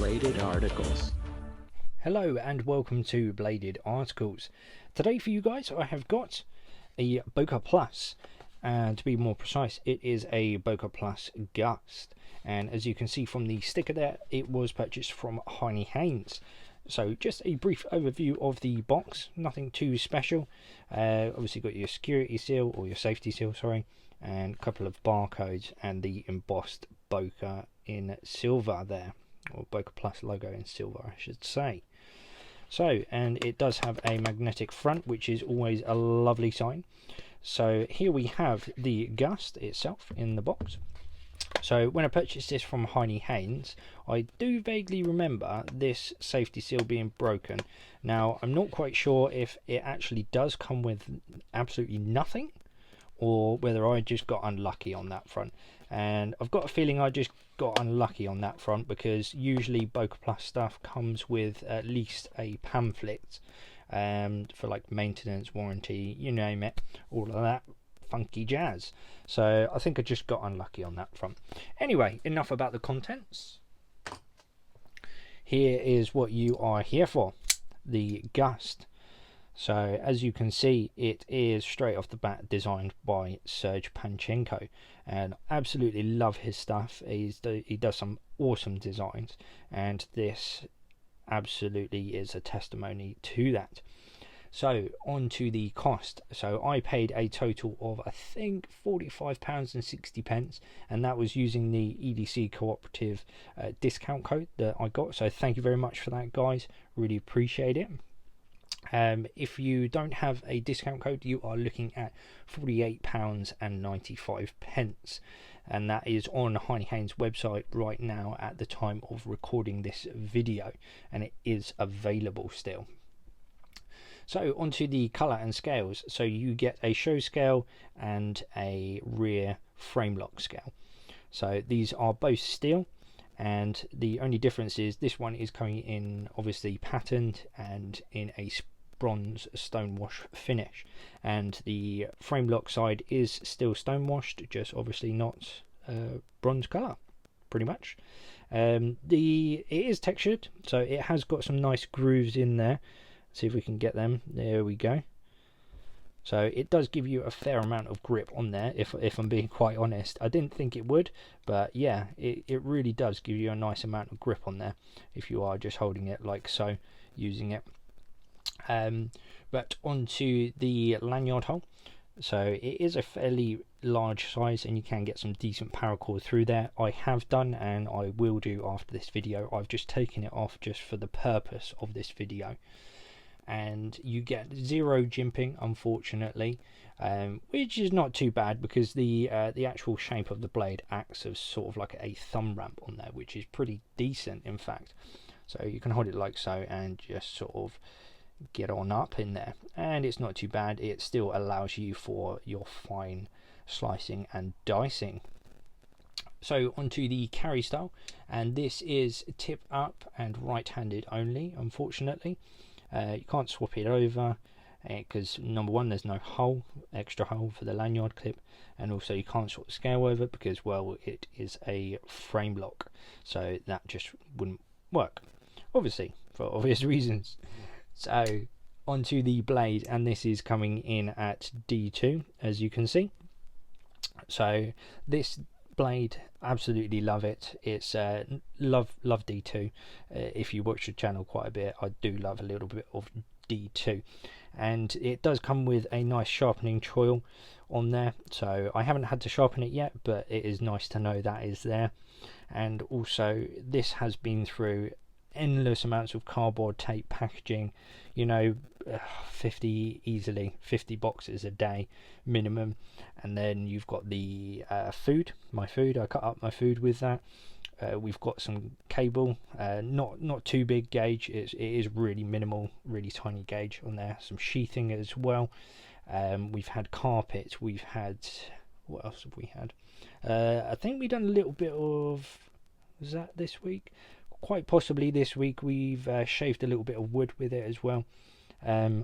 Bladed Articles. Hello and welcome to Bladed Articles. Today for you guys I have got a Boker Plus, and to be more precise it is a Boker Plus Gust, and as you can see from the sticker there, it was purchased from Heine Haynes. So just a brief overview of the box, nothing too special. Obviously got your security seal, or your safety seal, sorry, and a couple of barcodes and the embossed Boker in silver there, or Boker Plus logo in silver I should say. So, and it does have a magnetic front, which is always a lovely sign. So here we have the Gust itself in the box. So when I purchased this from Heine Haynes, I do vaguely remember this safety seal being broken. Now I'm not quite sure if it actually does come with absolutely nothing, or whether I just got unlucky on that front. And I've got a feeling I just got unlucky on that front, because usually Boker Plus stuff comes with at least a pamphlet for like maintenance, warranty, you name it, all of that funky jazz. So I think I just got unlucky on that front. Anyway, enough about the contents. Here is what you are here for, the Gust. So as you can see, it is straight off the bat designed by Serge Panchenko, and absolutely love his stuff. He does some awesome designs, and this absolutely is a testimony to that. So on to the cost. So I paid a total of I think £45.60, and that was using the EDC cooperative discount code that I got. So thank you very much for that, guys. Really appreciate it. If you don't have a discount code, you are looking at £48.95, and that is on Heine Haynes' website right now at the time of recording this video, and it is available still. So onto the colour and scales. So you get a show scale and a rear frame lock scale. So these are both steel, and the only difference is this one is coming in obviously patterned and in a bronze stonewash finish, and the frame lock side is still stonewashed, just obviously not bronze colour pretty much. It is textured, so it has got some nice grooves in there. See if we can get them. There we go. So it does give you a fair amount of grip on there, if I'm being quite honest. I didn't think it would, but yeah, it really does give you a nice amount of grip on there if you are just holding it like so, using it. But onto the lanyard hole. So it is a fairly large size, and you can get some decent paracord through there. I have done, and I will do after this video. I've just taken it off just for the purpose of this video. And you get 0 jimping, unfortunately, which is not too bad, because the actual shape of the blade acts as sort of like a thumb ramp on there, which is pretty decent in fact. So you can hold it like so and just sort of get on up in there, and it's not too bad. It still allows you for your fine slicing and dicing. So onto the carry style, and this is tip up and right-handed only, unfortunately. You can't swap it over because number one, there's no extra hole for the lanyard clip, and also you can't swap the scale over because, well, it is a frame lock, so that just wouldn't work, obviously, for obvious reasons. So onto the blade, and this is coming in at D2, as you can see. So this blade, absolutely love it. It's love D2. If you watch the channel quite a bit, I do love a little bit of D2, and it does come with a nice sharpening choil on there. So I haven't had to sharpen it yet, but it is nice to know that is there. And also this has been through endless amounts of cardboard tape packaging, you know, 50 boxes a day minimum. And then you've got the my food, I cut up my food with that. We've got some cable, not too big gauge, it is really minimal, really tiny gauge on there. Some sheathing as well. We've had carpet, we've had, what else have we had? I think we've done a little bit of, was that this week? Quite possibly this week. We've shaved a little bit of wood with it as well.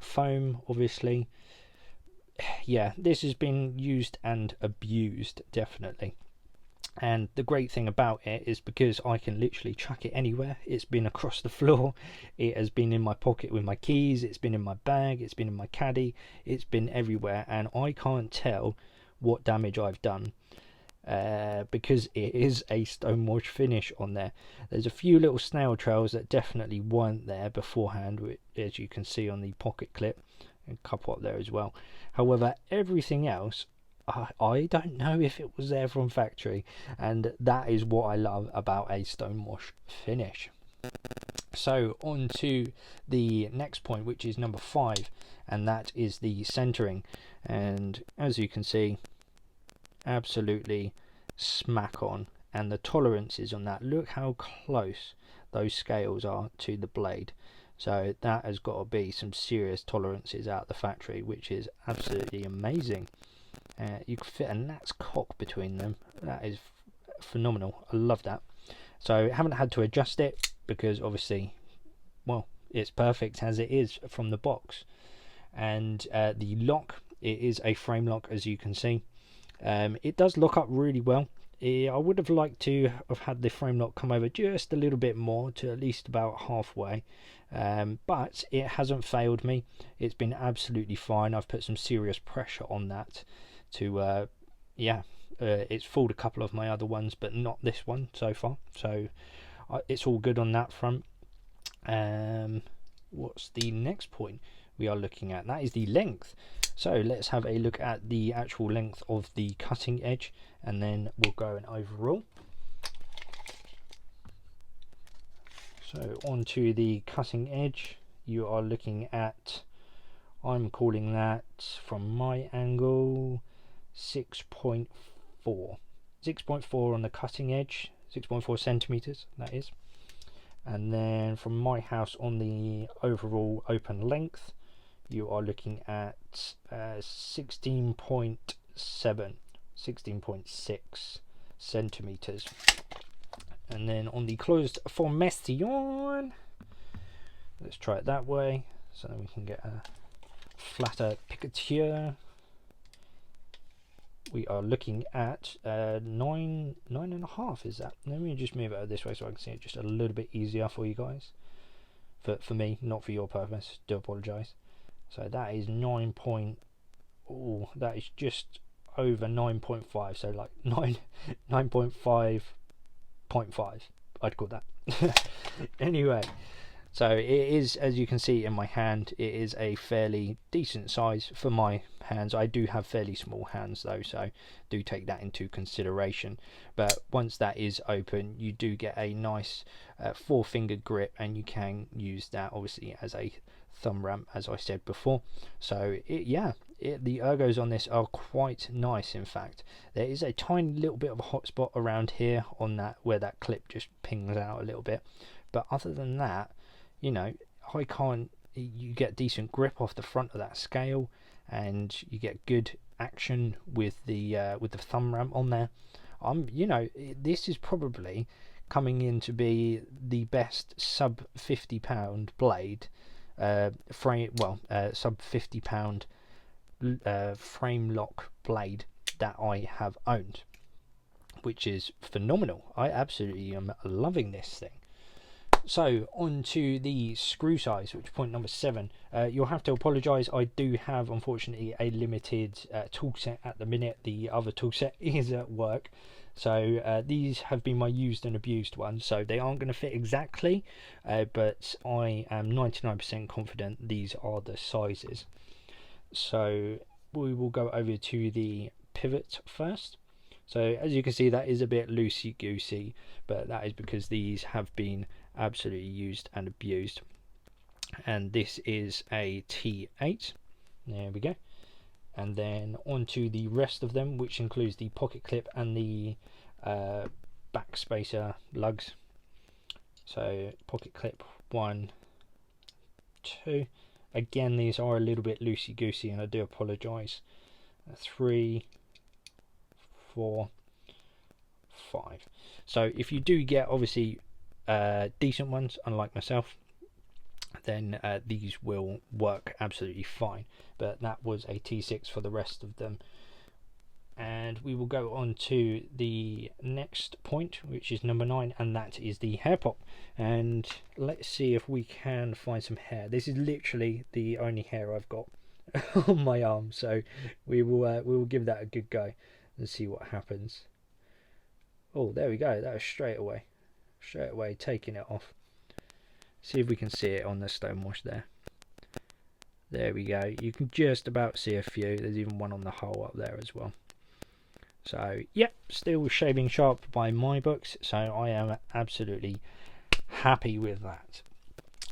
Foam, obviously. Yeah, this has been used and abused, definitely. And the great thing about it is because I can literally chuck it anywhere. It's been across the floor, it has been in my pocket with my keys, it's been in my bag, it's been in my caddy, it's been everywhere, and I can't tell what damage I've done because it is a stonewash finish on there. There's a few little snail trails that definitely weren't there beforehand, as you can see on the pocket clip, and a couple up there as well. However, everything else, I don't know if it was there from factory, and that is what I love about a stonewash finish. So on to the next point, which is number 5, and that is the centering. And as you can see, absolutely smack on, and the tolerances on that, look how close those scales are to the blade. So that has got to be some serious tolerances out the factory, which is absolutely amazing. You can fit a gnat's cock between them. That is phenomenal. I love that. So I haven't had to adjust it because obviously, well, it's perfect as it is from the box. And the lock, it is a frame lock, as you can see. It does lock up really well. I would have liked to have had the frame lock come over just a little bit more, to at least about halfway, but it hasn't failed me. It's been absolutely fine. I've put some serious pressure on that to it's fooled a couple of my other ones, but not this one so far, so it's all good on that front. What's the next point we are looking at? That is the length. So let's have a look at the actual length of the cutting edge, and then we'll go an overall. So onto the cutting edge, you are looking at, I'm calling that from my angle 6.4 on the cutting edge, 6.4 centimeters that is. And then from my house on the overall open length, you are looking at 16.6 centimeters. And then on the closed formation, let's try it that way so that we can get a flatter picture. We are looking at 9.5 is that. Let me just move it this way so I can see it just a little bit easier for you guys. For me, not for your purpose, do apologise. So that is 9 point, oh, that is just over 9.5, so like 9.5.5, I'd call that. Anyway, so it is, as you can see in my hand, it is a fairly decent size for my hands. I do have fairly small hands though, so do take that into consideration. But once that is open, you do get a nice 4-fingered grip, and you can use that obviously as a thumb ramp, as I said before. So the ergos on this are quite nice. In fact, there is a tiny little bit of a hot spot around here on that, where that clip just pings out a little bit, but other than that, you know, you get decent grip off the front of that scale, and you get good action with the thumb ramp on there. You know, this is probably coming in to be the best sub 50 pound blade sub 50 pound frame lock blade that I have owned, which is phenomenal. I absolutely am loving this thing. So on to the screw size, which is point number 7. You'll have to apologise, I do have unfortunately a limited tool set at the minute. The other tool set is at work, so these have been my used and abused ones, so they aren't going to fit exactly, but I am 99% confident these are the sizes. So we will go over to the pivot first. So as you can see, that is a bit loosey-goosey, but that is because these have been absolutely used and abused. And this is a T8. There we go. And then onto the rest of them, which includes the pocket clip and the back spacer lugs. So pocket clip 1, 2. Again, these are a little bit loosey-goosey, and I do apologise. 3, 4, 5. So if you do get obviously decent ones, unlike myself, then these will work absolutely fine. But that was a T6 for the rest of them. And and we will go on to the next point, which is number 9, and that is the hair pop. And let's see if we can find some hair. This is literally the only hair I've got on my arm, so we will give that a good go and see what happens. Oh, there we go. That was straight away taking it off. See if we can see it on the stonewash there. There we go. You can just about see a few. There's even one on the hole up there as well. So yep, still shaving sharp by my books, so I am absolutely happy with that.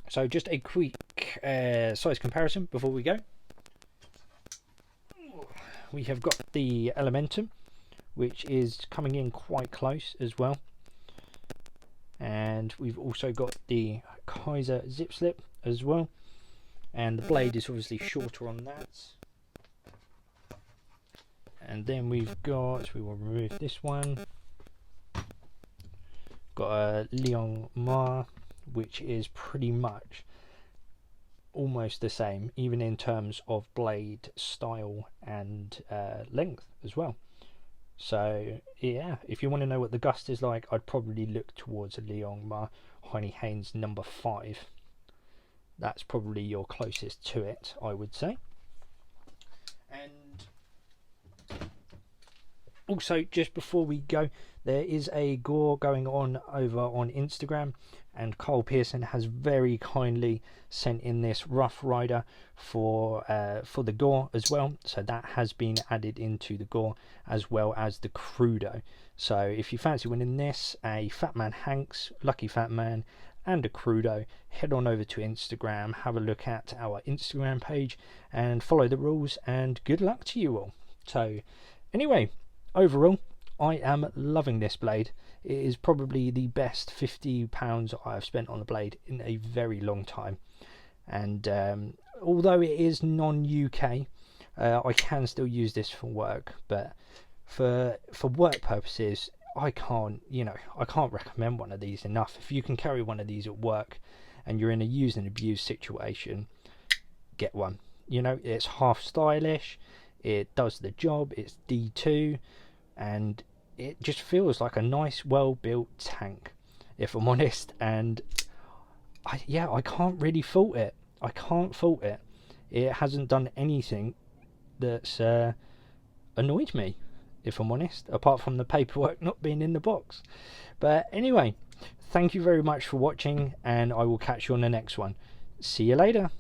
So just a quick size comparison before we go. We have got the Elementum, which is coming in quite close as well, and we've also got the Kaiser Zip Slip as well, and the blade is obviously shorter on that. And then we will remove this one, got a lanyard, which is pretty much almost the same, even in terms of blade style and length as well. So yeah, if you want to know what the Gust is like, I'd probably look towards a lanyard Honey Haynes number 5. That's probably your closest to it, I would say. And also, just before we go, there is a gore going on over on Instagram, and Cole Pearson has very kindly sent in this Rough Rider for the gore as well. So that has been added into the gore, as well as the Crudo. So if you fancy winning this, a Fat Man Hanks, Lucky Fat Man, and a Crudo, head on over to Instagram, have a look at our Instagram page, and follow the rules, and good luck to you all. So anyway, overall, I am loving this blade. It is probably the best £50 I have spent on the blade in a very long time. And although it is non-UK, I can still use this for work. But for work purposes, I can't recommend one of these enough. If you can carry one of these at work and you're in a use and abuse situation, get one. You know, it's half stylish, it does the job, it's D2, and it just feels like a nice, well-built tank, if I'm honest. And I can't really fault it. I can't fault it. It hasn't done anything that's annoyed me, if I'm honest, apart from the paperwork not being in the box. But anyway, thank you very much for watching, and I will catch you on the next one. See you later.